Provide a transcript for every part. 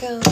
going.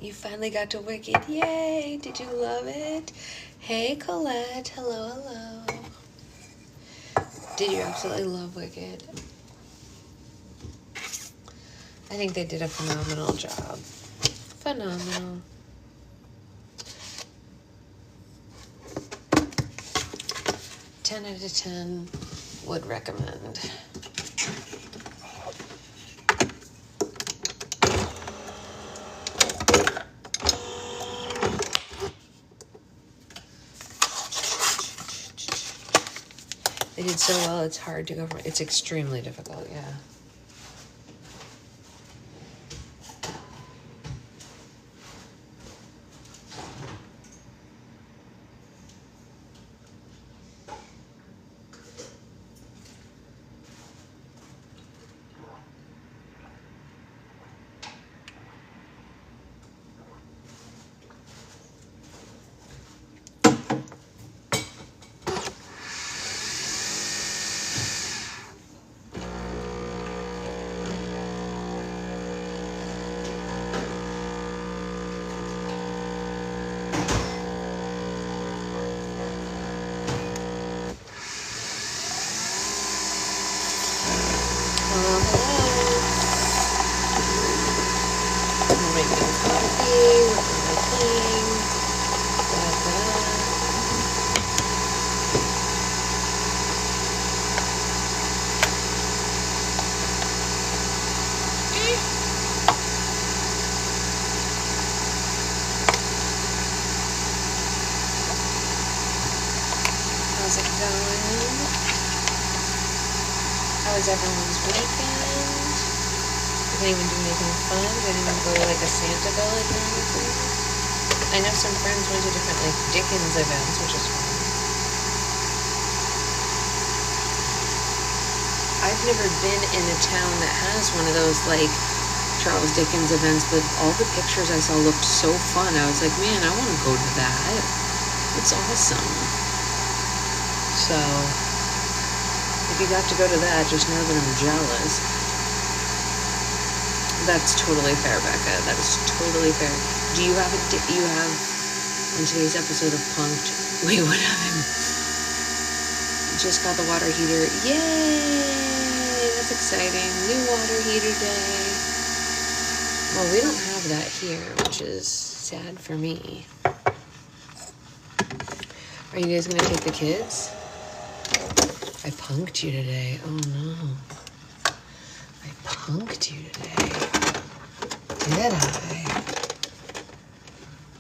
You finally got to Wicked. Yay! Did you love it? Hey, Colette. Hello, hello. Did you absolutely love Wicked? I think they did a phenomenal job. Phenomenal. Ten out of 10 would recommend. They did so well, it's hard to go from. It's extremely difficult, yeah. How's it going? How was everyone's weekend? Did anyone do anything fun? Did anyone go to like a Santa Village or anything? I know some friends went to different like Dickens events, which is fun. I've never been in a town that has one of those like Charles Dickens events, but all the pictures I saw looked so fun. I was like, man, I want to go to that. It's awesome. So, if you got to go to that, just know that I'm jealous. That's totally fair, Becca. That is totally fair. Do you have on today's episode of Punked, we would have him just got the water heater. Yay! That's exciting. New water heater day. Well, we don't have that here, which is sad for me. Are you guys gonna take the kids? I punked you today. Oh no. I punked you today. Did I?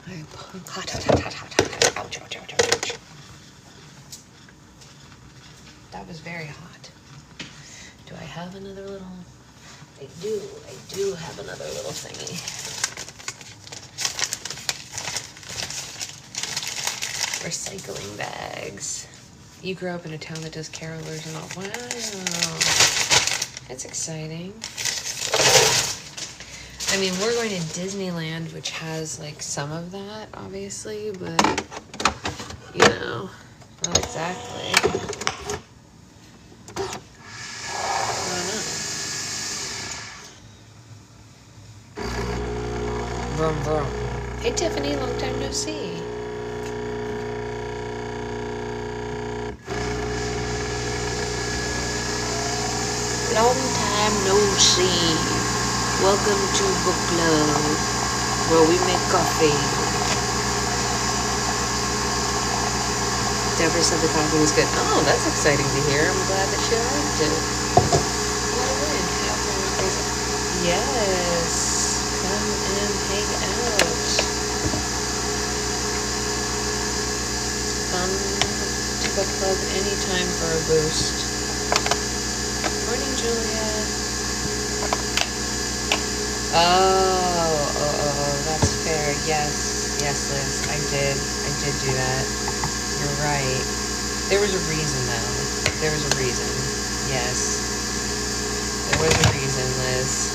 I punked. Hot. Ouch. That was very hot. Do I have another little? I do have another little thingy. Recycling bags. You grew up in a town that does carolers and all. Wow. That's exciting. I mean, we're going to Disneyland, which has, like, some of that, obviously, but, you know, not exactly. I don't know. Vroom, vroom. Hey, Tiffany, long time no see. Long time no see. Welcome to book club, where we make coffee. Deborah said the coffee was good. Oh, that's exciting to hear. I'm glad that she liked it. What a win. Yes. Come and hang out. Come to book club anytime for a boost. Morning, Julia. Oh, that's fair. Yes, yes, Liz, I did do that. You're right. There was a reason, though. There was a reason. Yes, there was a reason, Liz.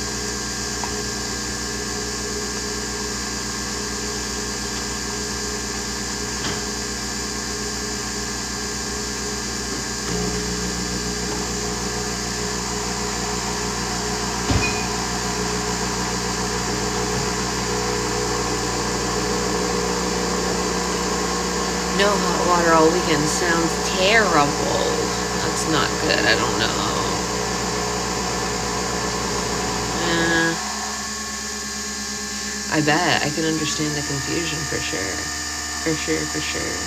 No hot water all weekend sounds terrible. That's not good. I don't know. I bet. I can understand the confusion for sure. For sure, for sure.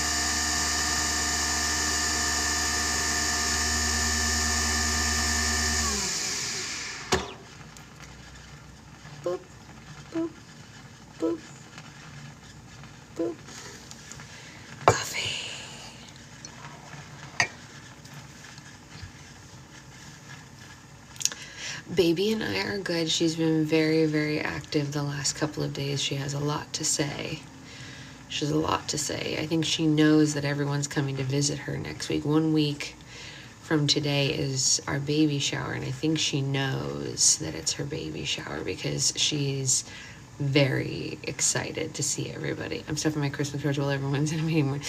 Boop, boop, boop, boop. Coffee. Baby and I are good. She's been very, very active the last couple of days. She has a lot to say. She has a lot to say. I think she knows that everyone's coming to visit her next week. 1 week from today is our baby shower, and I think she knows that it's her baby shower because she's very excited to see everybody. I'm stuffing my Christmas cards while everyone's in a meeting.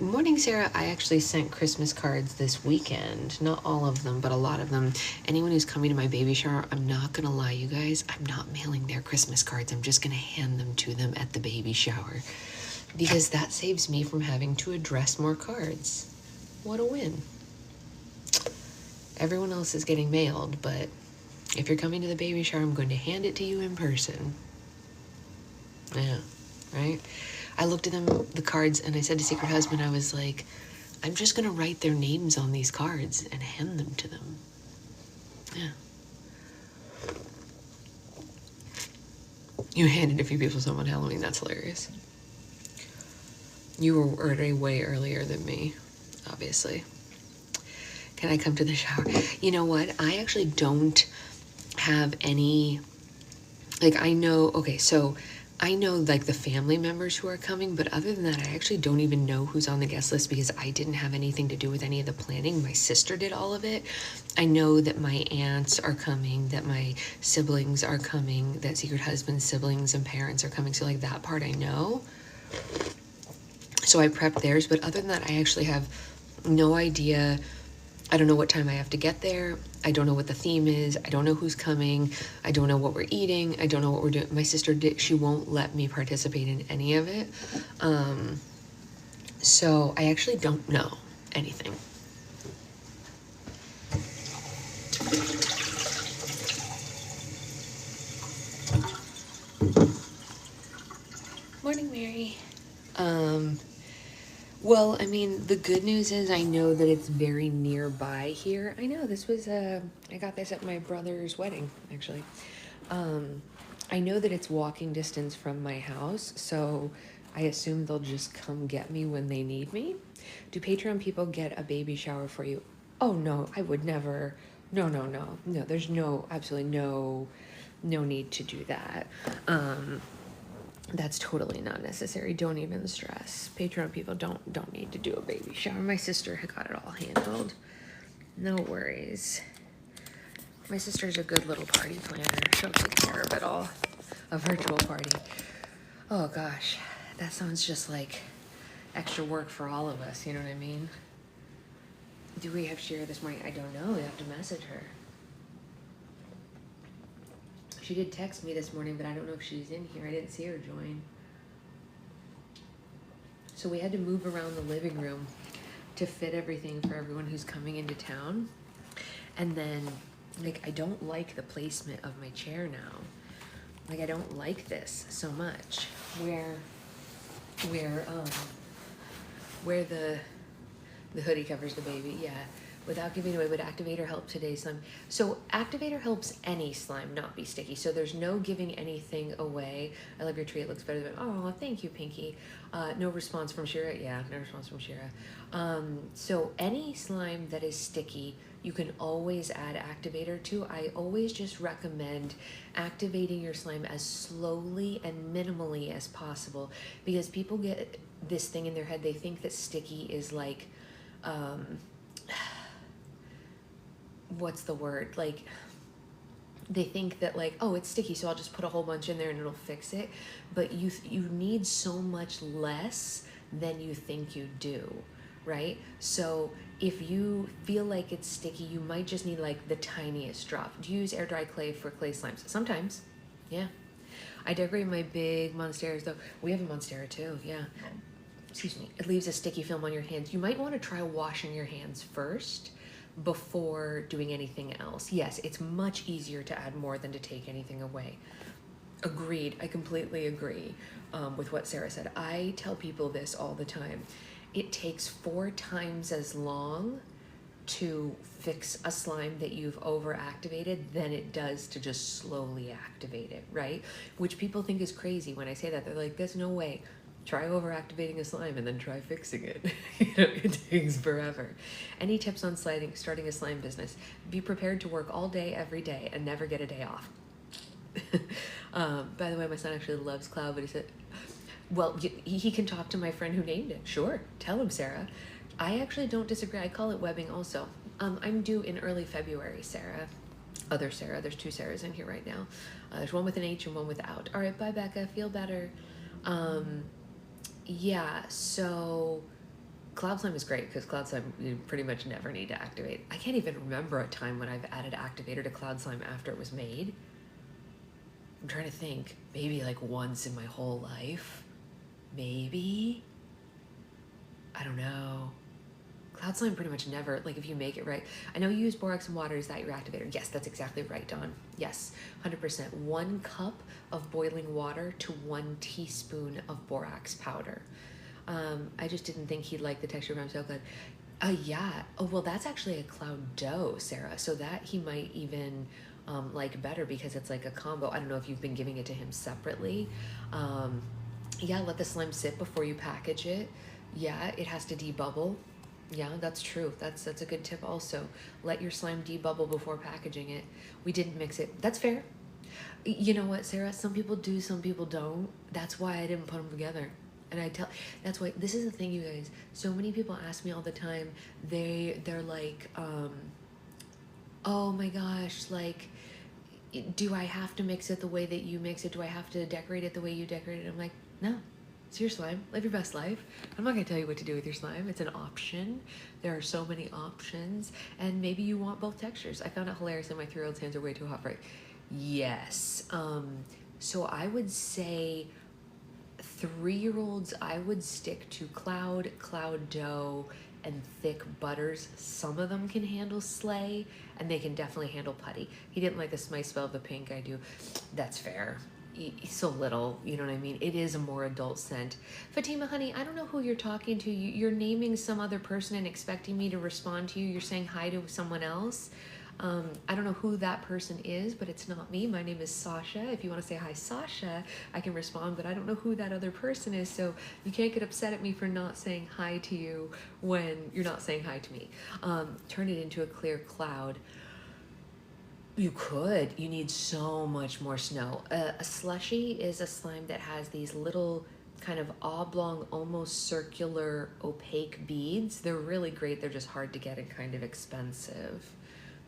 Morning, Sarah. I actually sent Christmas cards this weekend. Not all of them, but a lot of them. Anyone who's coming to my baby shower, I'm not gonna lie, you guys, I'm not mailing their Christmas cards. I'm just gonna hand them to them at the baby shower because that saves me from having to address more cards. What a win. Everyone else is getting mailed, but if you're coming to the baby shower, I'm going to hand it to you in person. Yeah, right? I looked at the cards, and I said to Secret Husband, I was like, I'm just going to write their names on these cards and hand them to them. Yeah. You handed a few people some on Halloween. That's hilarious. You were ordering way earlier than me, obviously. Can I come to the shower? You know what? I actually don't have any, like, I know, okay, so I know like the family members who are coming, but other than that, I actually don't even know who's on the guest list because I didn't have anything to do with any of the planning. My sister did all of it. I know that my aunts are coming, that my siblings are coming, that Secret Husband's siblings and parents are coming. So like that part I know. So I prepped theirs, but other than that, I actually have no idea. I don't know what time I have to get there. I don't know what the theme is. I don't know who's coming. I don't know what we're eating. I don't know what we're doing. My sister she won't let me participate in any of it. So I actually don't know anything. Morning, Mary. Well, I mean, the good news is I know that it's very nearby here. I know this was, I got this at my brother's wedding, actually. I know that it's walking distance from my house, so I assume they'll just come get me when they need me. Do Patreon people get a baby shower for you? Oh, no, I would never. No, no, no. No, there's absolutely no need to do that. That's totally not necessary. Don't even stress. Patreon people don't need to do a baby shower. My sister had got it all handled. No worries. My sister's a good little party planner. She'll take care of it all. A virtual party. Oh gosh, that sounds just like extra work for all of us. You know what I mean? Do we have Shira this morning? I don't know. We have to message her. She did text me this morning, but I don't know if she's in here. I didn't see her join. So we had to move around the living room to fit everything for everyone who's coming into town. And then, like, I don't like the placement of my chair now. Like, I don't like this so much. Where the hoodie covers the baby, yeah. Without giving away, would Activator help today's slime? So Activator helps any slime not be sticky. So there's no giving anything away. I love your tree. It looks better than, oh, thank you, Pinky. No response from Shira. Yeah, no response from Shira. So any slime that is sticky you can always add activator to. I always just recommend activating your slime as slowly and minimally as possible, because people get this thing in their head. They think that sticky is like, what's the word? Like, they think that like, oh, it's sticky, so I'll just put a whole bunch in there and it'll fix it. But you need so much less than you think you do, right? So if you feel like it's sticky, you might just need like the tiniest drop. Do you use air dry clay for clay slimes? Sometimes, yeah. I decorate my big monsteras though. We have a monstera too, yeah. Excuse me. It leaves a sticky film on your hands. You might want to try washing your hands first before doing anything else. Yes, it's much easier to add more than to take anything away. Agreed. I completely agree with what Sarah said. I tell people this all the time. It takes 4 times as long to fix a slime that you've overactivated than it does to just slowly activate it, right? Which people think is crazy when I say that. They're like, there's no way. Try overactivating a slime and then try fixing it. It takes forever. Any tips on starting a slime business? Be prepared to work all day, every day, and never get a day off. By the way, my son actually loves cloud, but he said, well, he can talk to my friend who named it. Sure, tell him, Sarah. I actually don't disagree. I call it webbing also. I'm due in early February, Sarah. Other Sarah. There's 2 Sarahs in here right now. There's one with an H and one without. All right, bye, Becca. Feel better. Yeah, so cloud slime is great because cloud slime you pretty much never need to activate. I can't even remember a time when I've added activator to cloud slime after it was made. I'm trying to think. Maybe like once in my whole life. Maybe. I don't know. Cloud slime pretty much never, like if you make it right. I know you use borax and water. Is that your activator? Yes, that's exactly right, Dawn. Yes, 100%. 1 cup of boiling water to 1 teaspoon of borax powder. I just didn't think he'd like the texture, but I'm so glad. Yeah. Oh, well, that's actually a cloud dough, Sarah. So that he might even like better because it's like a combo. I don't know if you've been giving it to him separately. Yeah, let the slime sit before you package it. Yeah, it has to debubble. Yeah, that's true. That's a good tip also. Let your slime debubble before packaging it. We didn't mix it. That's fair. You know what, Sarah? Some people do, some people don't. That's why I didn't put them together. And that's why, this is the thing, you guys. So many people ask me all the time, they're like, oh my gosh, like, do I have to mix it the way that you mix it? Do I have to decorate it the way you decorate it? I'm like, no. It's your slime. Live your best life. I'm not going to tell you what to do with your slime. It's an option. There are so many options. And maybe you want both textures. I found it hilarious that my 3-year-old's hands are way too hot for it. Yes. So I would say 3-year-olds, I would stick to cloud dough, and thick butters. Some of them can handle sleigh, and they can definitely handle putty. He didn't like the smell of the pink. I do. That's fair. So little, you know what I mean? It is a more adult scent. Fatima, honey, I don't know who you're talking to. You're naming some other person and expecting me to respond to you. You're saying hi to someone else. I don't know who that person is, but it's not me. My name is Sasha. If you want to say hi, Sasha, I can respond, but I don't know who that other person is. So you can't get upset at me for not saying hi to you when you're not saying hi to me. Turn it into a clear cloud. You could. You need so much more snow. A slushy is a slime that has these little kind of oblong, almost circular, opaque beads. They're really great. They're just hard to get and kind of expensive.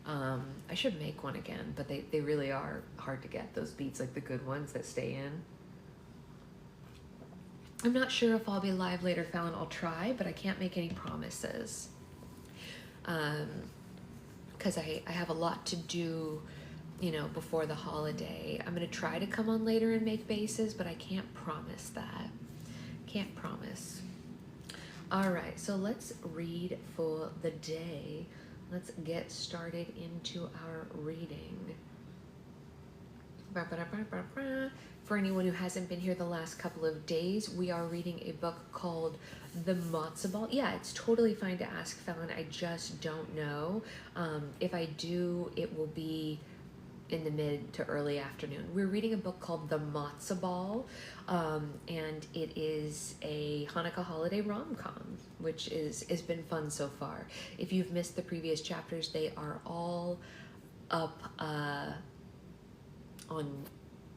I should make one again, but they really are hard to get, those beads, like the good ones that stay in. I'm not sure if I'll be live later, Fallon. I'll try, but I can't make any promises. Because I have a lot to do, you know, before the holiday. I'm going to try to come on later and make bases, but I can't promise that. Can't promise. All right, so let's read for the day. Let's get started into our reading. For anyone who hasn't been here the last couple of days, we are reading a book called The Matzah Ball. Yeah, it's totally fine to ask, Fallon. I just don't know. If I do, in the mid to early afternoon. We're reading a book called The Matzah Ball, and it is a Hanukkah holiday rom-com, which has been fun so far. If you've missed the previous chapters, they are all up on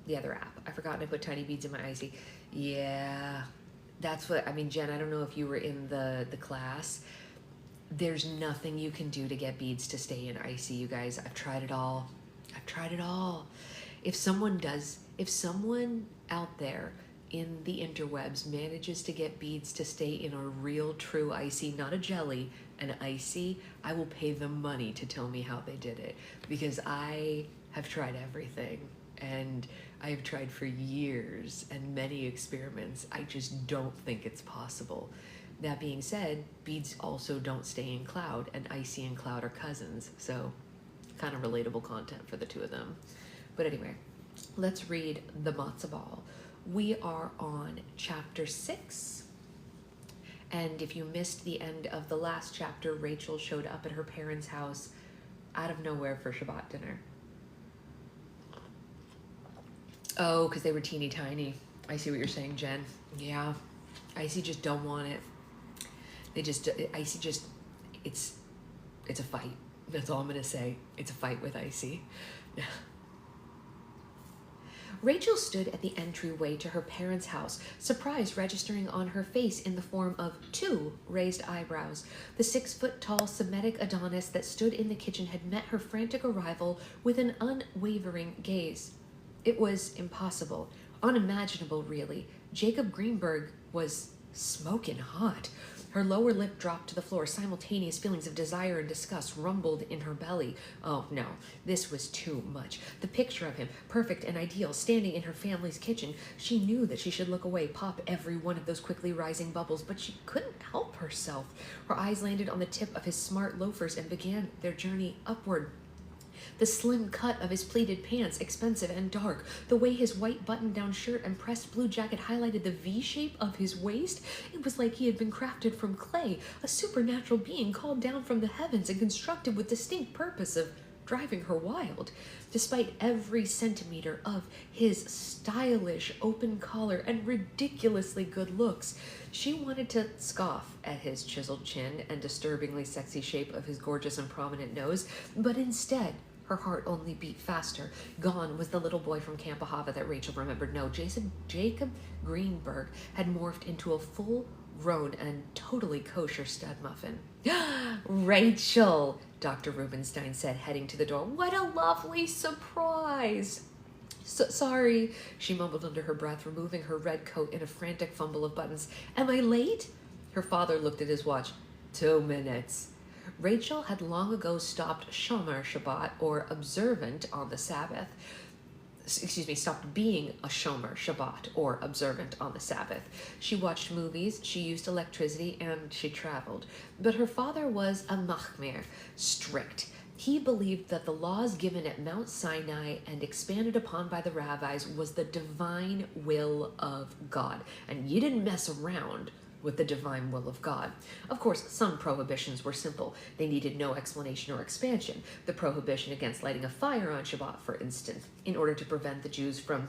the other app. I forgot I put tiny beads in my icy. Yeah, that's what I mean. Jen, I don't know if you were in the class. There's nothing you can do to get beads to stay in icy, you guys. I've tried it all. If someone out there in the interwebs manages to get beads to stay in a real true icy, not a jelly, an icy, I will pay them money to tell me how they did it, because I have tried everything, and I have tried for years and many experiments. I just don't think it's possible. That being said, beads also don't stay in cloud, and icy and cloud are cousins, so kind of relatable content for the two of them. But anyway, let's read The Matzah Ball. We are on chapter 6. And if you missed the end of the last chapter, Rachel showed up at her parents' house out of nowhere for Shabbat dinner. Oh, because they were teeny tiny. I see what you're saying, Jen. Yeah, Icy just don't want it. Icy just, it's a fight. That's all I'm going to say. It's a fight with Icy. Rachel stood at the entryway to her parents' house, surprise registering on her face in the form of 2 raised eyebrows. The 6-foot-tall Semitic Adonis that stood in the kitchen had met her frantic arrival with an unwavering gaze. It was impossible, unimaginable really. Jacob Greenberg was smoking hot. Her lower lip dropped to the floor. Simultaneous feelings of desire and disgust rumbled in her belly. Oh no, this was too much. The picture of him, perfect and ideal, standing in her family's kitchen. She knew that she should look away, pop every one of those quickly rising bubbles, but she couldn't help herself. Her eyes landed on the tip of his smart loafers and began their journey upward. The slim cut of his pleated pants, expensive and dark, the way his white button-down shirt and pressed blue jacket highlighted the V-shape of his waist. It was like he had been crafted from clay, a supernatural being called down from the heavens and constructed with distinct purpose of driving her wild. Despite every centimeter of his stylish open collar and ridiculously good looks, she wanted to scoff at his chiseled chin and disturbingly sexy shape of his gorgeous and prominent nose, but instead, her heart only beat faster. Gone was the little boy from Camp Ahava that Rachel remembered. No, Jacob Greenberg had morphed into a full-grown and totally kosher stud muffin. Rachel, Dr. Rubenstein said, heading to the door. What a lovely surprise. Sorry, she mumbled under her breath, removing her red coat in a frantic fumble of buttons. Am I late? Her father looked at his watch. 2 minutes. Rachel had long ago stopped Shomer Shabbat, or observant on the Sabbath. Stopped being a Shomer Shabbat, or observant on the Sabbath. She watched movies, she used electricity, and she traveled. But her father was a machmir, strict. He believed that the laws given at Mount Sinai and expanded upon by the rabbis was the divine will of God, and you didn't mess around with the divine will of God. Of course, some prohibitions were simple. They needed no explanation or expansion. The prohibition against lighting a fire on Shabbat, for instance, in order to prevent the Jews from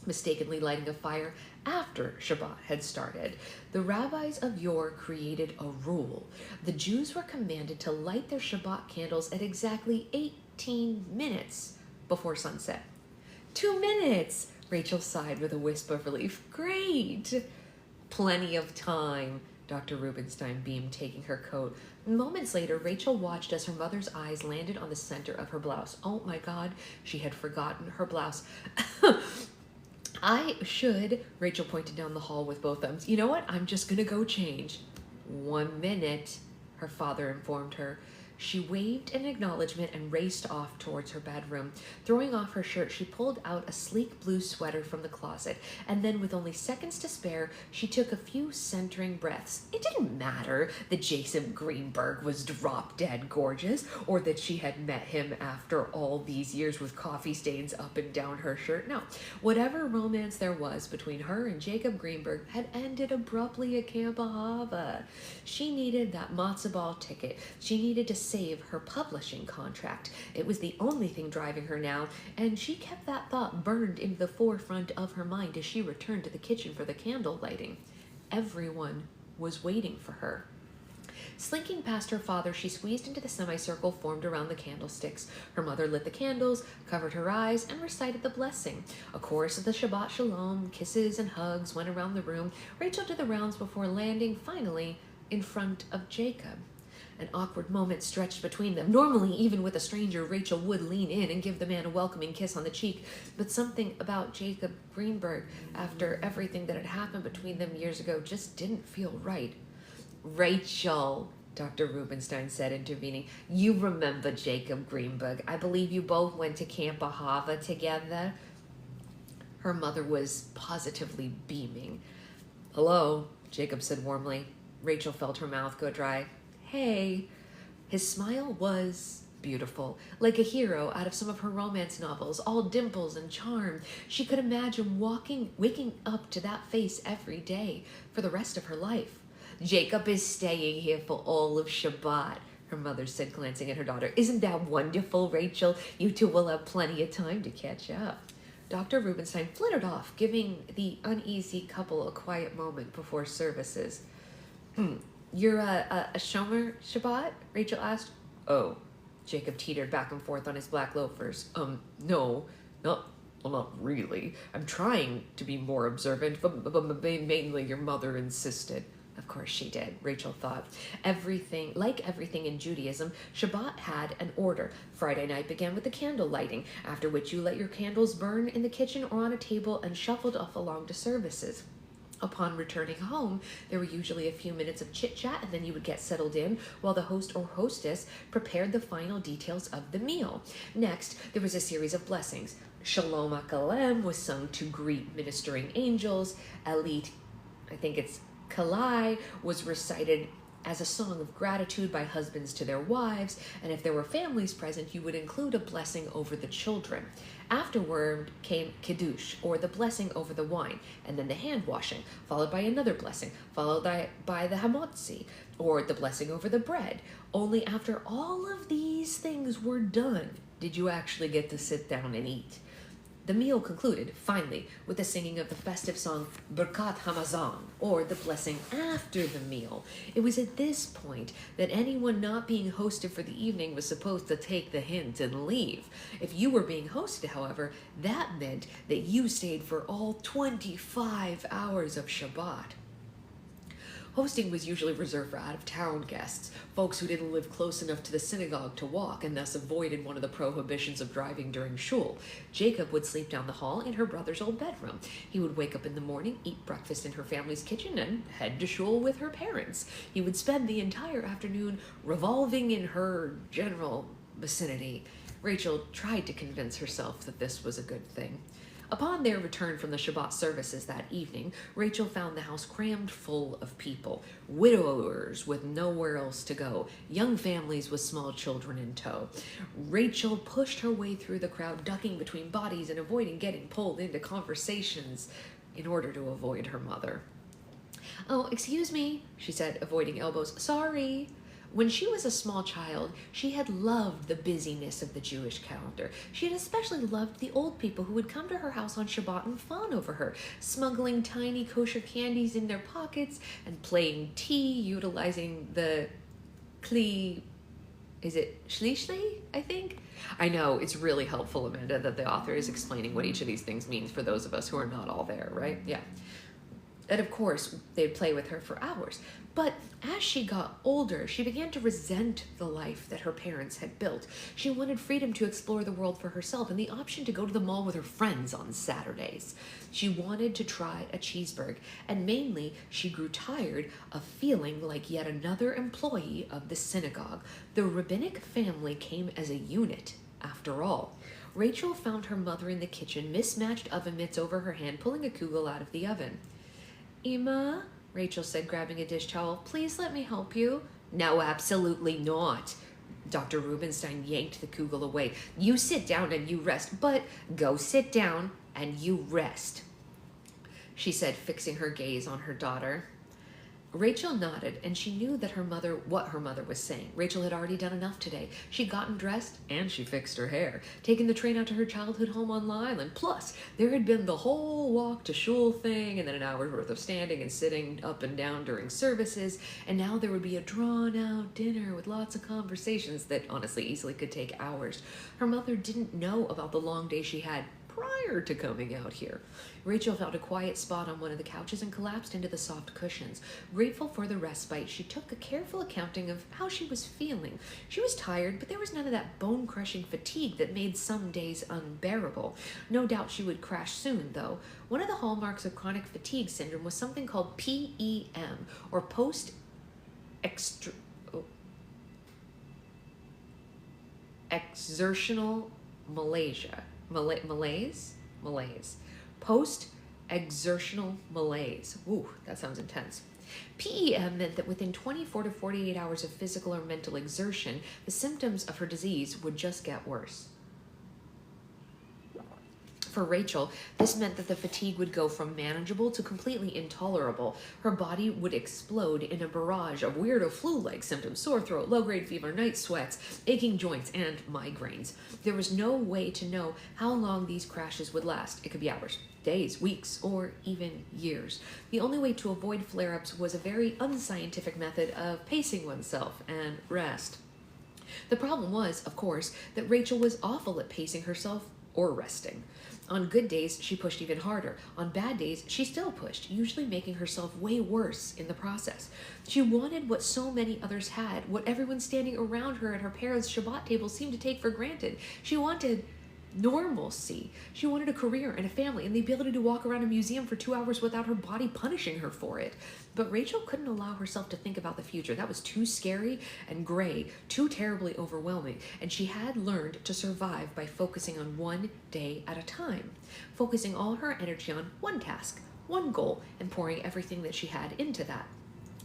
mistakenly lighting a fire after Shabbat had started. The rabbis of yore created a rule. The Jews were commanded to light their Shabbat candles at exactly 18 minutes before sunset. 2 minutes! Rachel sighed with a wisp of relief. Great! Plenty of time, Dr. Rubenstein beamed, taking her coat. Moments later, Rachel watched as her mother's eyes landed on the center of her blouse. Oh my God, she had forgotten her blouse. I should, Rachel pointed down the hall with both thumbs. You know what? I'm just gonna go change. 1 minute, her father informed her. She waved in acknowledgement and raced off towards her bedroom. Throwing off her shirt, she pulled out a sleek blue sweater from the closet, and then with only seconds to spare, she took a few centering breaths. It didn't matter that Jason Greenberg was drop-dead gorgeous, or that she had met him after all these years with coffee stains up and down her shirt. No, whatever romance there was between her and Jacob Greenberg had ended abruptly at Camp Ahava. She needed that matzo ball ticket. She needed to save her publishing contract. It was the only thing driving her now, and she kept that thought burned into the forefront of her mind as she returned to the kitchen for the candle lighting. Everyone was waiting for her. Slinking past her father, she squeezed into the semicircle formed around the candlesticks. Her mother lit the candles, covered her eyes, and recited the blessing. A chorus of the Shabbat Shalom, kisses and hugs went around the room. Rachel did the rounds before landing, finally, in front of Jacob. An awkward moment stretched between them. Normally, even with a stranger, Rachel would lean in and give the man a welcoming kiss on the cheek, but something about Jacob Greenberg, after everything that had happened between them years ago, just didn't feel right. Rachel, Dr. Rubenstein said, intervening, you remember Jacob Greenberg. I believe you both went to Camp Ahava together. Her mother was positively beaming. Hello, Jacob said warmly. Rachel felt her mouth go dry. Hey. His smile was beautiful, like a hero out of some of her romance novels, all dimples and charm. She could imagine waking up to that face every day for the rest of her life. Jacob is staying here for all of Shabbat, her mother said, glancing at her daughter. Isn't that wonderful, Rachel? You two will have plenty of time to catch up. Dr. Rubenstein flittered off, giving the uneasy couple a quiet moment before services. You're a Shomer Shabbat? Rachel asked. Oh, Jacob teetered back and forth on his black loafers. No, not really. I'm trying to be more observant, but mainly your mother insisted. Of course she did, Rachel thought. Like everything in Judaism, Shabbat had an order. Friday night began with the candle lighting, after which you let your candles burn in the kitchen or on a table and shuffled off along to services. Upon returning home, there were usually a few minutes of chit-chat, and then you would get settled in while the host or hostess prepared the final details of the meal. Next, there was a series of blessings. Shalom Akalem was sung to greet ministering angels. Elit, I think it's Kalai, was recited as a song of gratitude by husbands to their wives, and if there were families present, you would include a blessing over the children. Afterward came Kiddush, or the blessing over the wine, and then the hand washing, followed by another blessing, followed by the hamotzi, or the blessing over the bread. Only after all of these things were done did you actually get to sit down and eat. The meal concluded, finally, with the singing of the festive song Birkat Hamazon, or the blessing after the meal. It was at this point that anyone not being hosted for the evening was supposed to take the hint and leave. If you were being hosted, however, that meant that you stayed for all 25 hours of Shabbat. Hosting was usually reserved for out-of-town guests, folks who didn't live close enough to the synagogue to walk and thus avoided one of the prohibitions of driving during shul. Jacob would sleep down the hall in her brother's old bedroom. He would wake up in the morning, eat breakfast in her family's kitchen, and head to shul with her parents. He would spend the entire afternoon revolving in her general vicinity. Rachel tried to convince herself that this was a good thing. Upon their return from the Shabbat services that evening, Rachel found the house crammed full of people, widowers with nowhere else to go, young families with small children in tow. Rachel pushed her way through the crowd, ducking between bodies and avoiding getting pulled into conversations in order to avoid her mother. Oh, excuse me, she said, avoiding elbows. Sorry. When she was a small child, she had loved the busyness of the Jewish calendar. She had especially loved the old people who would come to her house on Shabbat and fawn over her, smuggling tiny kosher candies in their pockets and playing tea, utilizing the kli, is it shlichli, I think? I know, it's really helpful, Amanda, that the author is explaining what each of these things means for those of us who are not all there, right? Yeah. And of course, they'd play with her for hours. But as she got older, she began to resent the life that her parents had built. She wanted freedom to explore the world for herself and the option to go to the mall with her friends on Saturdays. She wanted to try a cheeseburger, and mainly she grew tired of feeling like yet another employee of the synagogue. The rabbinic family came as a unit, after all. Rachel found her mother in the kitchen, mismatched oven mitts over her hand, pulling a kugel out of the oven. Ima, Rachel said, grabbing a dish towel, please let me help you. No, absolutely not. Dr. Rubenstein yanked the kugel away. You sit down and you rest, but go sit down and you rest, she said, fixing her gaze on her daughter. Rachel nodded, and she knew that what her mother was saying. Rachel had already done enough today. She'd gotten dressed, and she fixed her hair, taken the train out to her childhood home on Long Island. Plus, there had been the whole walk to shul thing, and then an hour's worth of standing and sitting up and down during services, and now there would be a drawn-out dinner with lots of conversations that honestly easily could take hours. Her mother didn't know about the long day she had prior to coming out here. Rachel found a quiet spot on one of the couches and collapsed into the soft cushions. Grateful for the respite, she took a careful accounting of how she was feeling. She was tired, but there was none of that bone-crushing fatigue that made some days unbearable. No doubt she would crash soon, though. One of the hallmarks of chronic fatigue syndrome was something called PEM, or exertional malaise. Post-exertional malaise. Ooh, that sounds intense. PEM meant that within 24 to 48 hours of physical or mental exertion, the symptoms of her disease would just get worse. For Rachel, this meant that the fatigue would go from manageable to completely intolerable. Her body would explode in a barrage of weirdo flu-like symptoms: sore throat, low-grade fever, night sweats, aching joints, and migraines. There was no way to know how long these crashes would last. It could be hours, days, weeks, or even years. The only way to avoid flare-ups was a very unscientific method of pacing oneself and rest. The problem was, of course, that Rachel was awful at pacing herself or resting. On good days, she pushed even harder. On bad days, she still pushed, usually making herself way worse in the process. She wanted what so many others had, what everyone standing around her at her parents' Shabbat table seemed to take for granted. She wanted normalcy. She wanted a career and a family and the ability to walk around a museum for 2 hours without her body punishing her for it. But Rachel couldn't allow herself to think about the future. That was too scary and gray, too terribly overwhelming. And she had learned to survive by focusing on one day at a time, focusing all her energy on one task, one goal, and pouring everything that she had into that.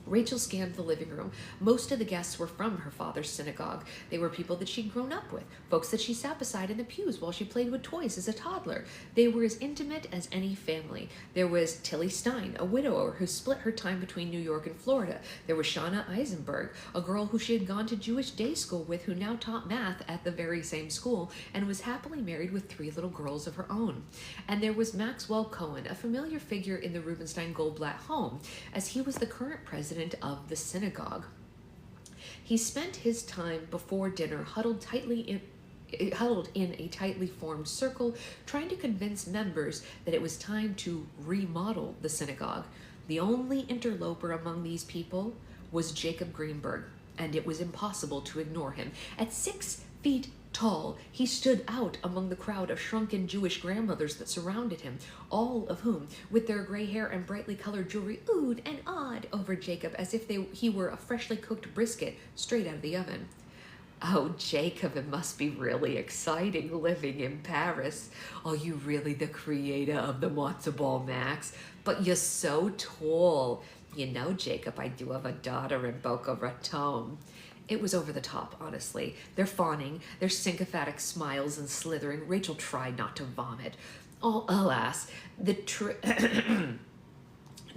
Rachel scanned the living room. Most of the guests were from her father's synagogue. They were people that she'd grown up with, folks that she sat beside in the pews while she played with toys as a toddler. They were as intimate as any family. There was Tilly Stein, a widower who split her time between New York and Florida. There was Shauna Eisenberg, a girl who she had gone to Jewish day school with, who now taught math at the very same school and was happily married with 3 little girls of her own. And there was Maxwell Cohen, a familiar figure in the Rubenstein-Goldblatt home, as he was the current president of the synagogue. He spent his time before dinner huddled in a tightly formed circle, trying to convince members that it was time to remodel the synagogue. The only interloper among these people was Jacob Greenberg, and it was impossible to ignore him. At 6 feet tall, he stood out among the crowd of shrunken Jewish grandmothers that surrounded him, all of whom, with their gray hair and brightly colored jewelry, oohed and awed over Jacob as if he were a freshly cooked brisket straight out of the oven. "Oh, Jacob, it must be really exciting living in Paris. Are you really the creator of the Matzah ball, Max? But you're so tall. You know, Jacob, I do have a daughter in Boca Raton." It was over the top, honestly. Their fawning, their sycophantic smiles and slithering. Rachel tried not to vomit. Oh, alas, the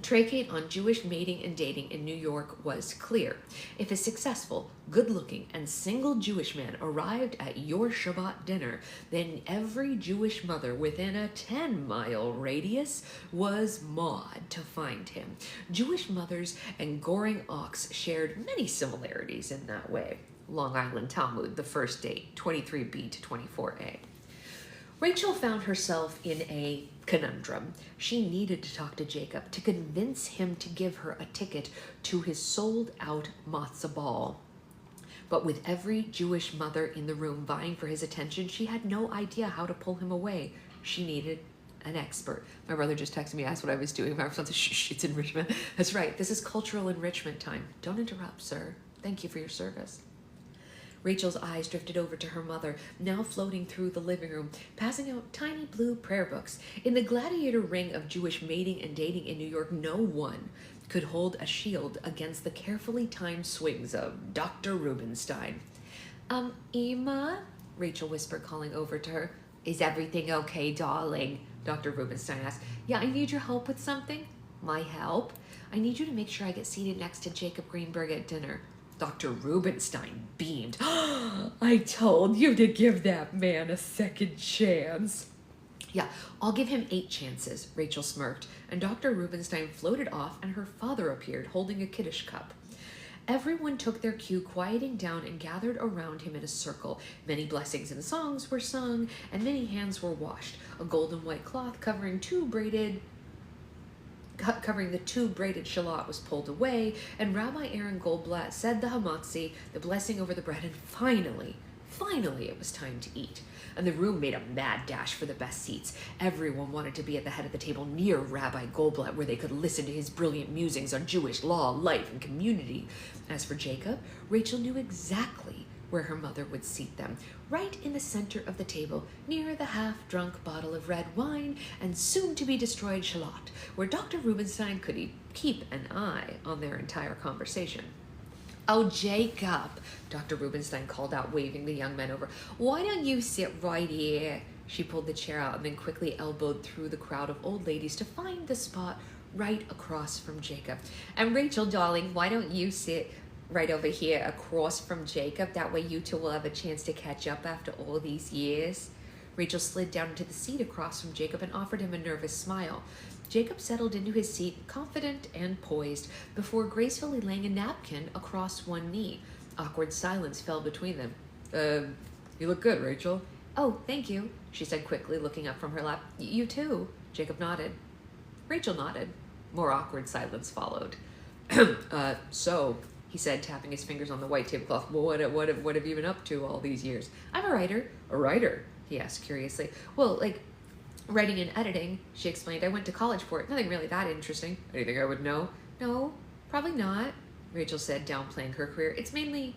tractate on Jewish mating and dating in New York was clear. If a successful, good-looking, and single Jewish man arrived at your Shabbat dinner, then every Jewish mother within a 10-mile radius was maud to find him. Jewish mothers and Goring Ox shared many similarities in that way. Long Island Talmud, the first date, 23b to 24a. Rachel found herself in a conundrum. She needed to talk to Jacob to convince him to give her a ticket to his sold-out matzah ball. But with every Jewish mother in the room vying for his attention, she had no idea how to pull him away. She needed an expert. My brother just texted me, asked what I was doing. My response is, shh, it's enrichment. That's right, this is cultural enrichment time. Don't interrupt, sir. Thank you for your service. Rachel's eyes drifted over to her mother, now floating through the living room, passing out tiny blue prayer books. In the gladiator ring of Jewish mating and dating in New York, no one could hold a shield against the carefully timed swings of Dr. Rubenstein. Emma, Rachel whispered, calling over to her. "Is everything okay, darling?" Dr. Rubenstein asked. "Yeah, I need your help with something." My help? I need you to make sure I get seated next to Jacob Greenberg at dinner. Dr. Rubenstein beamed. I told you to give that man a second chance. Yeah, I'll give him 8 chances, Rachel smirked, and Dr. Rubenstein floated off and her father appeared holding a Kiddush cup. Everyone took their cue, quieting down and gathered around him in a circle. Many blessings and songs were sung, and many hands were washed. A golden white cloth covering the two braided shallot was pulled away, and Rabbi Aaron Goldblatt said the Hamatzi, the blessing over the bread, and finally it was time to eat. And the room made a mad dash for the best seats. Everyone wanted to be at the head of the table near Rabbi Goldblatt, where they could listen to his brilliant musings on Jewish law, life, and community. As for Jacob, Rachel knew exactly where her mother would seat them, right in the center of the table, near the half-drunk bottle of red wine and soon-to-be-destroyed shallot, where Dr. Rubenstein could keep an eye on their entire conversation. Oh, Jacob, Dr. Rubenstein called out, waving the young men over. Why don't you sit right here? She pulled the chair out and then quickly elbowed through the crowd of old ladies to find the spot right across from Jacob. And Rachel, darling, why don't you sit right over here across from Jacob? That way you two will have a chance to catch up after all these years. Rachel slid down into the seat across from Jacob and offered him a nervous smile. Jacob settled into his seat, confident and poised, before gracefully laying a napkin across one knee. Awkward silence fell between them. You look good, Rachel. Oh, thank you, she said quickly, looking up from her lap. You too. Jacob nodded. Rachel nodded. More awkward silence followed. So, he said, tapping his fingers on the white tablecloth. Well, what have you been up to all these years? I'm a writer. A writer? He asked curiously. Well, like, writing and editing, she explained. I went to college for it. Nothing really that interesting. Anything I would know? No, probably not, Rachel said, downplaying her career. It's mainly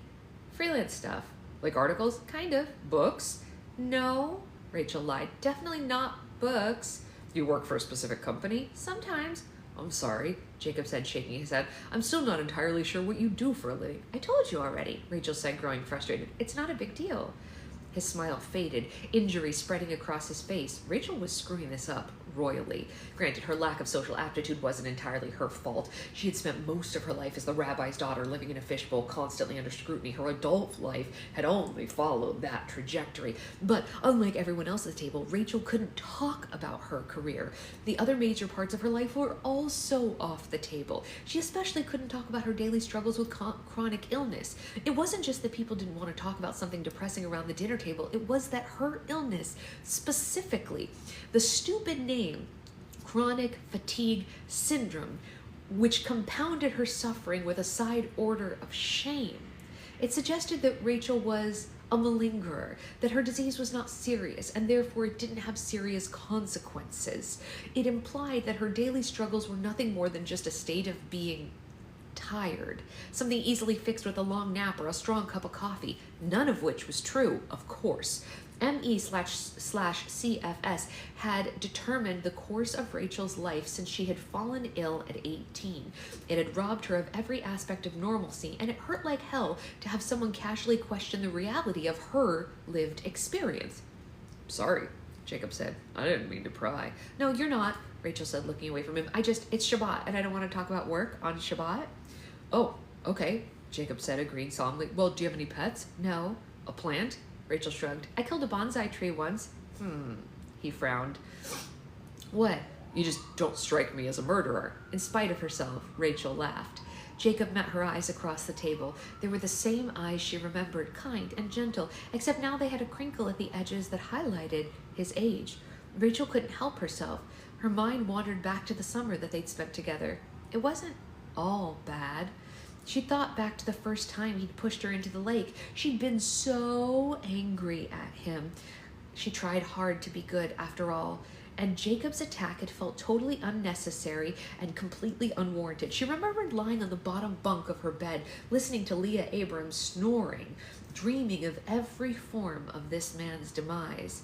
freelance stuff. Like articles? Kind of. Books? No, Rachel lied. Definitely not books. You work for a specific company? Sometimes. I'm sorry, Jacob said, shaking his head. I'm still not entirely sure what you do for a living. I told you already, Rachel said, growing frustrated. It's not a big deal. His smile faded, injury spreading across his face. Rachel was screwing this up royally. Granted, her lack of social aptitude wasn't entirely her fault. She had spent most of her life as the rabbi's daughter, living in a fishbowl, constantly under scrutiny. Her adult life had only followed that trajectory. But unlike everyone else at the table, Rachel couldn't talk about her career. The other major parts of her life were also off the table. She especially couldn't talk about her daily struggles with chronic illness. It wasn't just that people didn't want to talk about something depressing around the dinner table. It was that her illness, specifically the stupid name chronic fatigue syndrome, which compounded her suffering with a side order of shame. It suggested that Rachel was a malingerer, that her disease was not serious and therefore it didn't have serious consequences. It implied that her daily struggles were nothing more than just a state of being tired, something easily fixed with a long nap or a strong cup of coffee, none of which was true, of course. ME/CFS had determined the course of Rachel's life since she had fallen ill at 18. It had robbed her of every aspect of normalcy, and it hurt like hell to have someone casually question the reality of her lived experience. Sorry, Jacob said. I didn't mean to pry. No, you're not, Rachel said, looking away from him. It's Shabbat, and I don't want to talk about work on Shabbat. Oh, okay, Jacob said, agreeing solemnly. Well, do you have any pets? No. A plant? Rachel shrugged. I killed a bonsai tree once. He frowned. What? You just don't strike me as a murderer. In spite of herself, Rachel laughed. Jacob met her eyes across the table. They were the same eyes she remembered, kind and gentle, except now they had a crinkle at the edges that highlighted his age. Rachel couldn't help herself. Her mind wandered back to the summer that they'd spent together. It wasn't all bad. She thought back to the first time he'd pushed her into the lake. She'd been so angry at him. She tried hard to be good after all, and Jacob's attack had felt totally unnecessary and completely unwarranted. She remembered lying on the bottom bunk of her bed, listening to Leah Abrams snoring, dreaming of every form of this man's demise.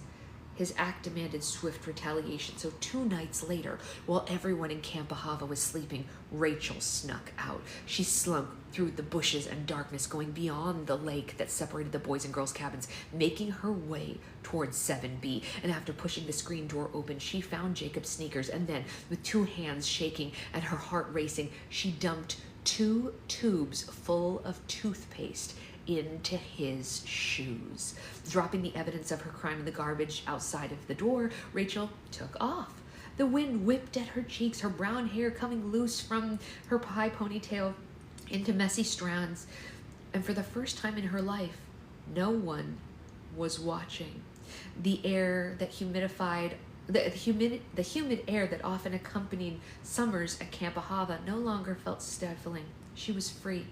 His act demanded swift retaliation, so 2 nights later, while everyone in Camp Ahava was sleeping, Rachel snuck out. She slunk through the bushes and darkness, going beyond the lake that separated the boys' and girls' cabins, making her way towards 7B. And after pushing the screen door open, she found Jacob's sneakers, and then, with 2 hands shaking and her heart racing, she dumped 2 tubes full of toothpaste into his shoes. Dropping the evidence of her crime in the garbage outside of the door, Rachel took off. The wind whipped at her cheeks, her brown hair coming loose from her high ponytail into messy strands, and for the first time in her life, no one was watching. The air that humidified, the humid air that often accompanied summers at Camp Ahava no longer felt stifling. She was free.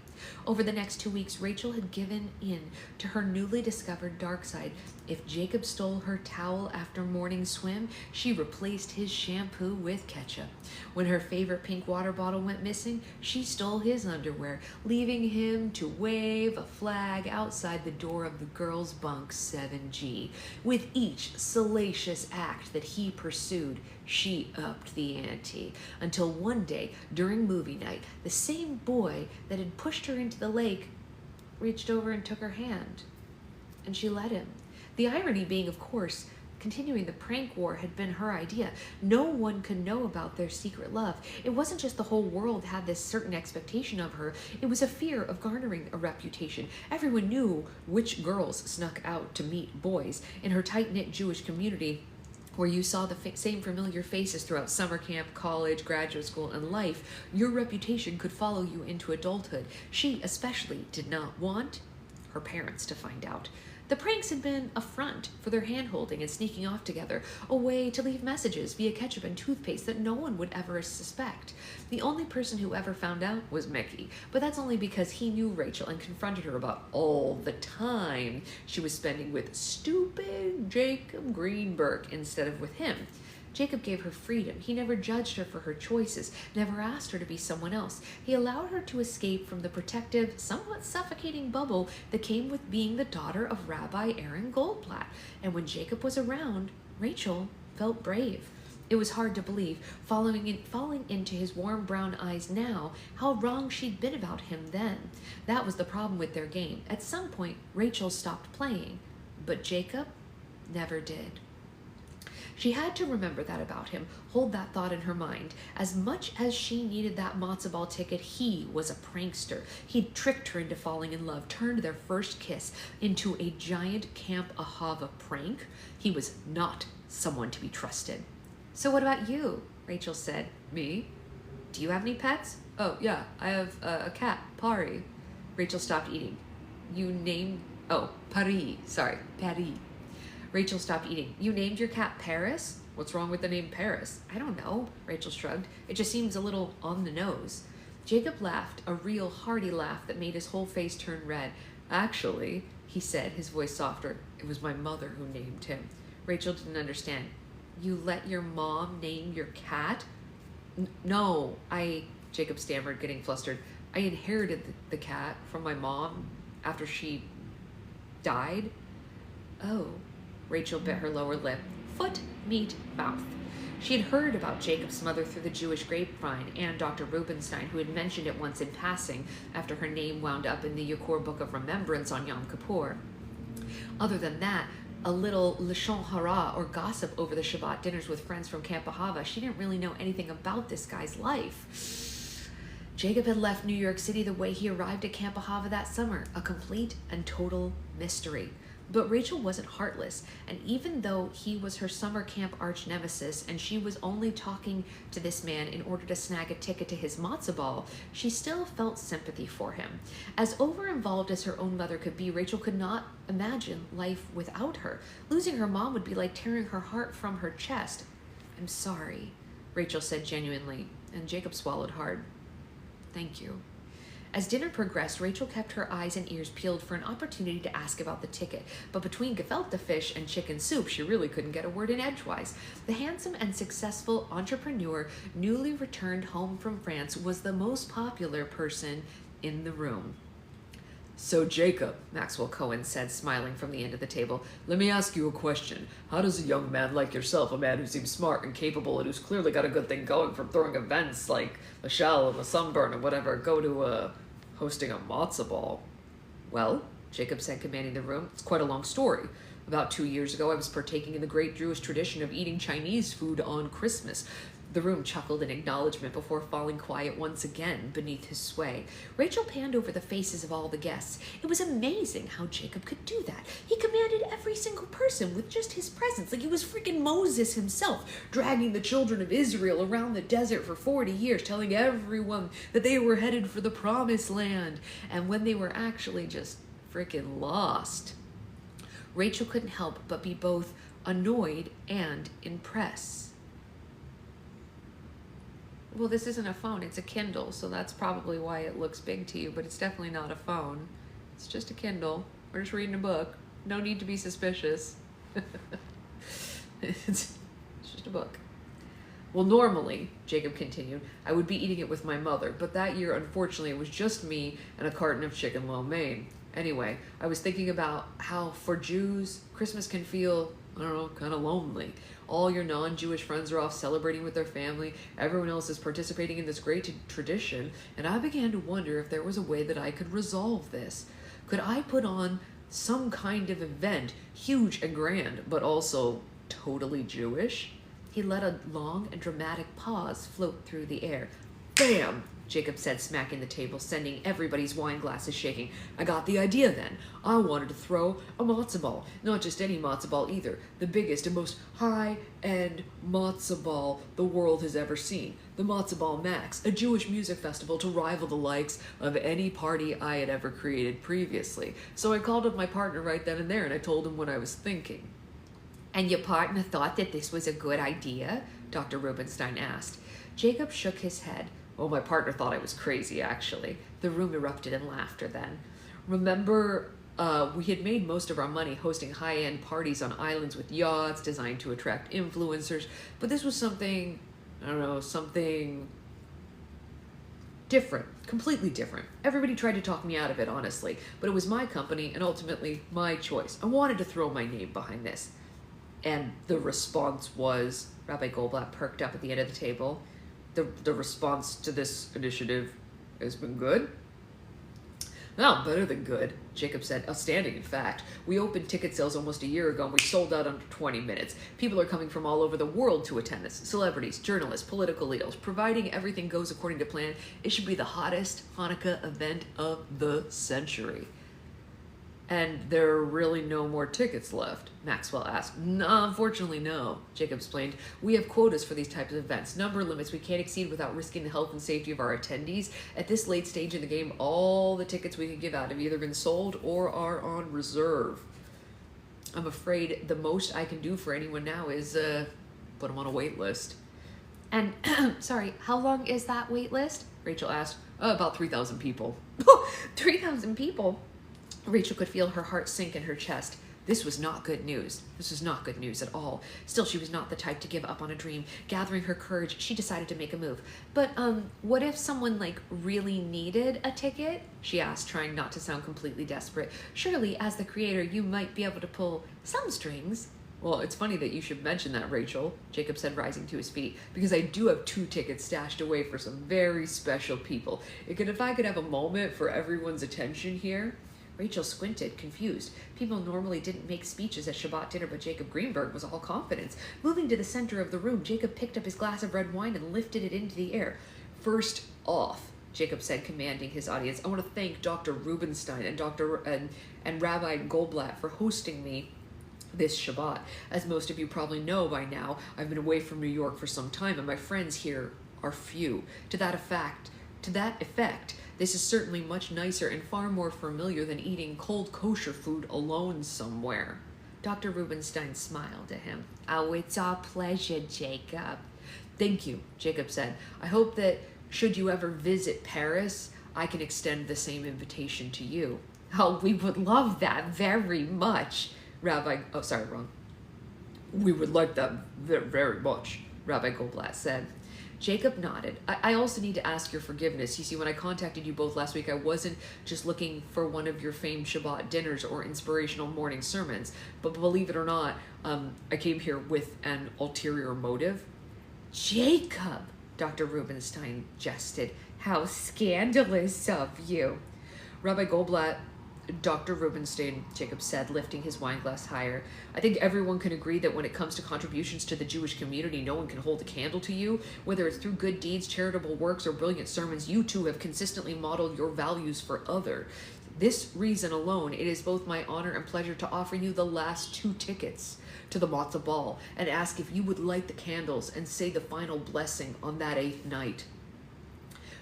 Over the next 2 weeks, Rachel had given in to her newly discovered dark side. If Jacob stole her towel after morning swim, she replaced his shampoo with ketchup. When her favorite pink water bottle went missing, she stole his underwear, leaving him to wave a flag outside the door of the girls' bunk 7G. With each salacious act that he pursued, she upped the ante, until one day, during movie night, the same boy that had pushed her into the lake reached over and took her hand, and she let him. The irony being, of course, continuing the prank war had been her idea. No one could know about their secret love. It wasn't just the whole world had this certain expectation of her. It was a fear of garnering a reputation. Everyone knew which girls snuck out to meet boys. In her tight-knit Jewish community, where you saw the same familiar faces throughout summer camp, college, graduate school, and life, your reputation could follow you into adulthood. She especially did not want her parents to find out. The pranks had been a front for their hand-holding and sneaking off together, a way to leave messages via ketchup and toothpaste that no one would ever suspect. The only person who ever found out was Mickey, but that's only because he knew Rachel and confronted her about all the time she was spending with stupid Jacob Greenberg instead of with him. Jacob gave her freedom. He never judged her for her choices, never asked her to be someone else. He allowed her to escape from the protective, somewhat suffocating bubble that came with being the daughter of Rabbi Aaron Goldblatt. And when Jacob was around, Rachel felt brave. It was hard to believe, falling into his warm brown eyes now, how wrong she'd been about him then. That was the problem with their game. At some point, Rachel stopped playing, but Jacob never did. She had to remember that about him, hold that thought in her mind. As much as she needed that matzo ball ticket, he was a prankster. He'd tricked her into falling in love, turned their first kiss into a giant Camp Ahava prank. He was not someone to be trusted. "So what about you?" Rachel said. "Me? Do you have any pets?" "Oh, yeah, I have a cat, Pari." Rachel stopped eating. Paris. Rachel stopped eating. "You named your cat Paris? What's wrong with the name Paris?" "I don't know," Rachel shrugged. "It just seems a little on the nose." Jacob laughed, a real hearty laugh that made his whole face turn red. "Actually," he said, his voice softer, "it was my mother who named him." Rachel didn't understand. "You let your mom name your cat?" No, Jacob stammered, getting flustered. "I inherited the cat from my mom after she died." "Oh." Rachel bit her lower lip. Foot, meat, mouth. She had heard about Jacob's mother through the Jewish grapevine and Dr. Rubenstein, who had mentioned it once in passing after her name wound up in the Yukor Book of Remembrance on Yom Kippur. Other than that, a little lashon hara, or gossip over the Shabbat dinners with friends from Camp Ahava, she didn't really know anything about this guy's life. Jacob had left New York City the way he arrived at Camp Ahava that summer, a complete and total mystery. But Rachel wasn't heartless, and even though he was her summer camp arch nemesis and she was only talking to this man in order to snag a ticket to his matzo ball, she still felt sympathy for him. As over-involved as her own mother could be, Rachel could not imagine life without her. Losing her mom would be like tearing her heart from her chest. "I'm sorry," Rachel said genuinely, and Jacob swallowed hard. "Thank you." As dinner progressed, Rachel kept her eyes and ears peeled for an opportunity to ask about the ticket, but between gefilte fish and chicken soup, she really couldn't get a word in edgewise. The handsome and successful entrepreneur, newly returned home from France, was the most popular person in the room. So Jacob, Maxwell Cohen said, smiling from the end of the table, let me ask you a question. How does a young man like yourself, a man who seems smart and capable and who's clearly got a good thing going from throwing events like the shell and the sunburn and whatever, go to hosting a matzo ball? Well, Jacob said, commanding the room, it's quite a long story. About 2 years ago, I was partaking in the great Jewish tradition of eating Chinese food on Christmas. The room chuckled in acknowledgement before falling quiet once again beneath his sway. Rachel panned over the faces of all the guests. It was amazing how Jacob could do that. He commanded every single person with just his presence, like he was freaking Moses himself, dragging the children of Israel around the desert for 40 years, telling everyone that they were headed for the promised land, and when they were actually just freaking lost. Rachel couldn't help but be both annoyed and impressed. Well, this isn't a phone, it's a Kindle, so that's probably why it looks big to you, but it's definitely not a phone. It's just a Kindle. We're just reading a book. No need to be suspicious. It's just a book. Well, normally, Jacob continued, I would be eating it with my mother, but that year, unfortunately, it was just me and a carton of chicken lo mein. Anyway, I was thinking about how for Jews, Christmas can feel, I don't know, kind of lonely. All your non-Jewish friends are off celebrating with their family. Everyone else is participating in this great tradition. And I began to wonder if there was a way that I could resolve this. Could I put on some kind of event, huge and grand, but also totally Jewish? He let a long and dramatic pause float through the air. Bam! Jacob said, smacking the table, sending everybody's wine glasses shaking. I got the idea then. I wanted to throw a matzo ball. Not just any matzo ball either. The biggest and most high-end matzo ball the world has ever seen. The Matzo Ball Max, a Jewish music festival to rival the likes of any party I had ever created previously. So I called up my partner right then and there, and I told him what I was thinking. And your partner thought that this was a good idea? Dr. Rubenstein asked. Jacob shook his head. Well, my partner thought I was crazy, actually. The room erupted in laughter then. Remember, we had made most of our money hosting high-end parties on islands with yachts designed to attract influencers, but this was something, I don't know, something different, completely different. Everybody tried to talk me out of it, honestly, but it was my company and ultimately my choice. I wanted to throw my name behind this. And the response was, Rabbi Goldblatt perked up at the end of the table, the response to this initiative has been good. No, better than good, Jacob said. Outstanding, in fact. We opened ticket sales almost a year ago and we sold out under 20 minutes. People are coming from all over the world to attend this. Celebrities, journalists, political leaders. Providing everything goes according to plan, it should be the hottest Hanukkah event of the century. And there are really no more tickets left, Maxwell asked. No, unfortunately, no, Jacob explained. We have quotas for these types of events, number limits we can't exceed without risking the health and safety of our attendees. At this late stage in the game, all the tickets we can give out have either been sold or are on reserve. I'm afraid the most I can do for anyone now is put them on a wait list. And, sorry, how long is that wait list? Rachel asked. About 3,000 people. 3,000 people? Rachel could feel her heart sink in her chest. This was not good news. This was not good news at all. Still, she was not the type to give up on a dream. Gathering her courage, she decided to make a move. But, what if someone, really needed a ticket? She asked, trying not to sound completely desperate. Surely, as the creator, you might be able to pull some strings. Well, it's funny that you should mention that, Rachel, Jacob said, rising to his feet, because I do have 2 tickets stashed away for some very special people. If I could have a moment for everyone's attention here. Rachel squinted, confused. People normally didn't make speeches at Shabbat dinner, but Jacob Greenberg was all confidence. Moving to the center of the room, Jacob picked up his glass of red wine and lifted it into the air. First off, Jacob said, commanding his audience, I want to thank Dr. Rubenstein and Rabbi Goldblatt for hosting me this Shabbat. As most of you probably know by now, I've been away from New York for some time, and my friends here are few. To that effect, this is certainly much nicer and far more familiar than eating cold kosher food alone somewhere. Dr. Rubenstein smiled at him. Oh, it's our pleasure, Jacob. Thank you, Jacob said. I hope that should you ever visit Paris, I can extend the same invitation to you. Oh, we would love that very much, We would like that very much, Rabbi Goldblatt said. Jacob nodded. I also need to ask your forgiveness. You see, when I contacted you both last week, I wasn't just looking for one of your famed Shabbat dinners or inspirational morning sermons. But believe it or not, I came here with an ulterior motive. Jacob, Dr. Rubenstein jested. How scandalous of you. Rabbi Goldblatt, Dr. Rubenstein, Jacob said, lifting his wine glass higher. I think everyone can agree that when it comes to contributions to the Jewish community, no one can hold a candle to you. Whether it's through good deeds, charitable works, or brilliant sermons, you too have consistently modeled your values for others. This reason alone, it is both my honor and pleasure to offer you the last 2 tickets to the Matzah ball and ask if you would light the candles and say the final blessing on that 8th night.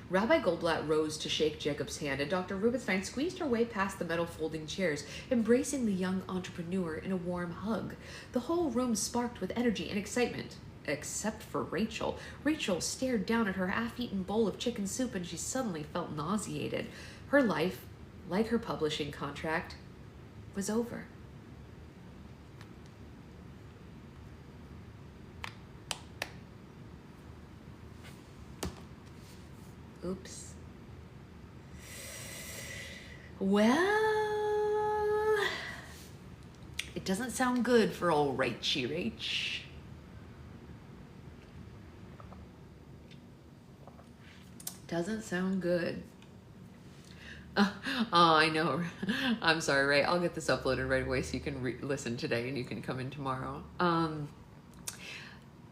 Rabbi Goldblatt rose to shake Jacob's hand, and Dr. Rubenstein squeezed her way past the metal folding chairs, embracing the young entrepreneur in a warm hug. The whole room sparked with energy and excitement, except for Rachel. Rachel stared down at her half-eaten bowl of chicken soup, and she suddenly felt nauseated. Her life, like her publishing contract, was over. Oops. Well, it doesn't sound good for old Rachy Rach. Doesn't sound good. Oh, I know. I'm sorry, Ray. I'll get this uploaded right away so you can listen today and you can come in tomorrow.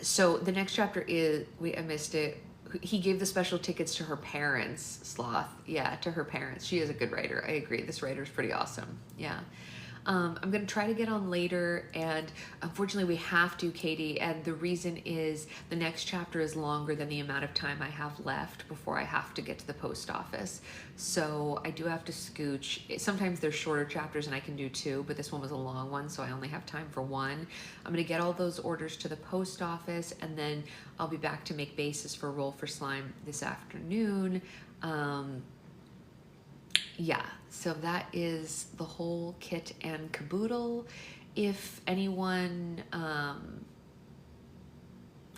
So the next chapter is, I missed it. He gave the special tickets to her parents, Sloth. Yeah, to her parents. She is a good writer. I agree. This writer's pretty awesome. Yeah. I'm going to try to get on later, and unfortunately we have to, Katie, and the reason is the next chapter is longer than the amount of time I have left before I have to get to the post office. So I do have to scooch. Sometimes there's shorter chapters and I can do 2, but this one was a long one, so I only have time for 1. I'm going to get all those orders to the post office, and then I'll be back to make bases for Roll for Slime this afternoon. Yeah, so that is the whole kit and caboodle. If anyone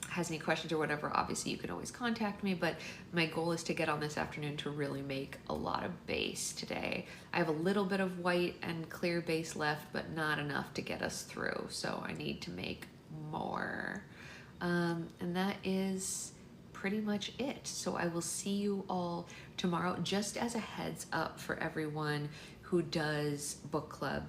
has any questions or whatever, obviously you can always contact me, but my goal is to get on this afternoon to really make a lot of base today. I have a little bit of white and clear base left, but not enough to get us through, so I need to make more. And that is pretty much it. So I will see you all tomorrow. Just as a heads up for everyone who does book club,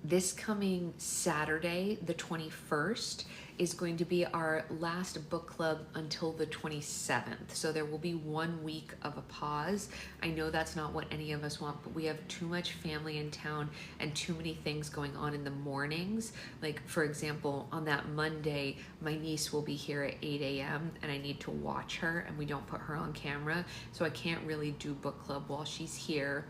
this coming Saturday, the 21st, is going to be our last book club until the 27th. So there will be 1 week of a pause. I know that's not what any of us want, but we have too much family in town and too many things going on in the mornings. Like, for example, on that Monday, my niece will be here at 8 a.m. and I need to watch her, and we don't put her on camera. So I can't really do book club while she's here,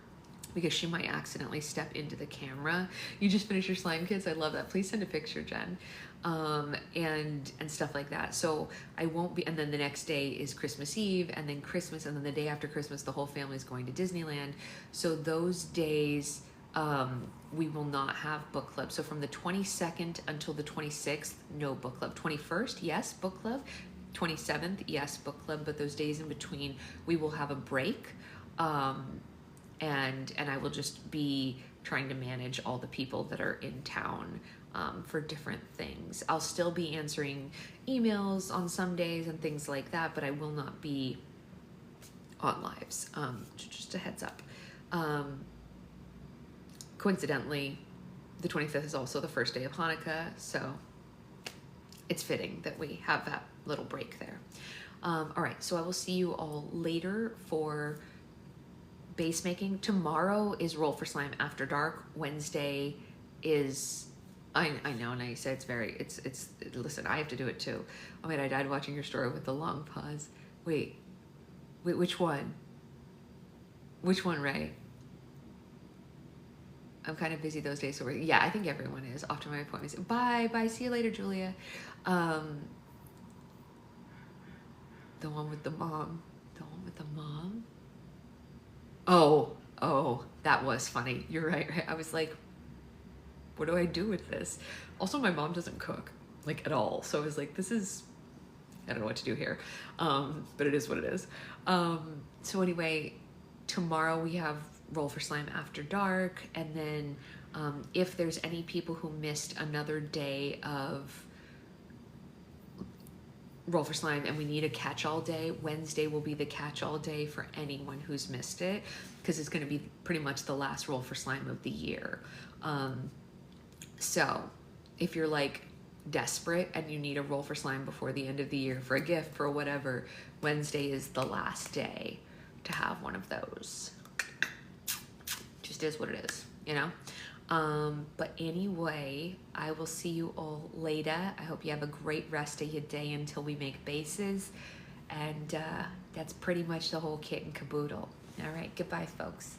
because she might accidentally step into the camera. You just finished your slime kits? I love that. Please send a picture, Jen. And stuff like that. So I won't be, and then the next day is Christmas Eve, and then Christmas, and then the day after Christmas, the whole family is going to Disneyland. So those days, we will not have book club. So from the 22nd until the 26th, no book club. 21st, yes, book club. 27th, yes, book club. But those days in between, we will have a break. And I will just be trying to manage all the people that are in town for different things. I'll still be answering emails on some days and things like that, but I will not be on lives. Just a heads up. Coincidentally, the 25th is also the first day of Hanukkah, so it's fitting that we have that little break there. All right, so I will see you all later for base making. Tomorrow is Roll for Slime After Dark. Wednesday is, I know, now you said it's listen, I have to do it too. Oh wait, I died watching your story with the long pause. Wait, which one? Which one, Ray? I'm kind of busy those days, so yeah, I think everyone is off to my appointments. Bye, see you later, Julia. The one with the mom. Oh, that was funny. You're right. I was like, what do I do with this? Also, my mom doesn't cook, like, at all. So I was like, this is I don't know what to do here. But it is what it is. So anyway, tomorrow we have Roll for Slime After Dark. And then if there's any people who missed another day of Roll for Slime and we need a catch-all day, Wednesday will be the catch-all day for anyone who's missed it, because it's going to be pretty much the last Roll for Slime of the year. So if you're like desperate and you need a Roll for Slime before the end of the year for a gift, for whatever, Wednesday is the last day to have one of those. Just is what it is, you know? But anyway, I will see you all later. I hope you have a great rest of your day until we make bases. And that's pretty much the whole kit and caboodle. All right, goodbye, folks.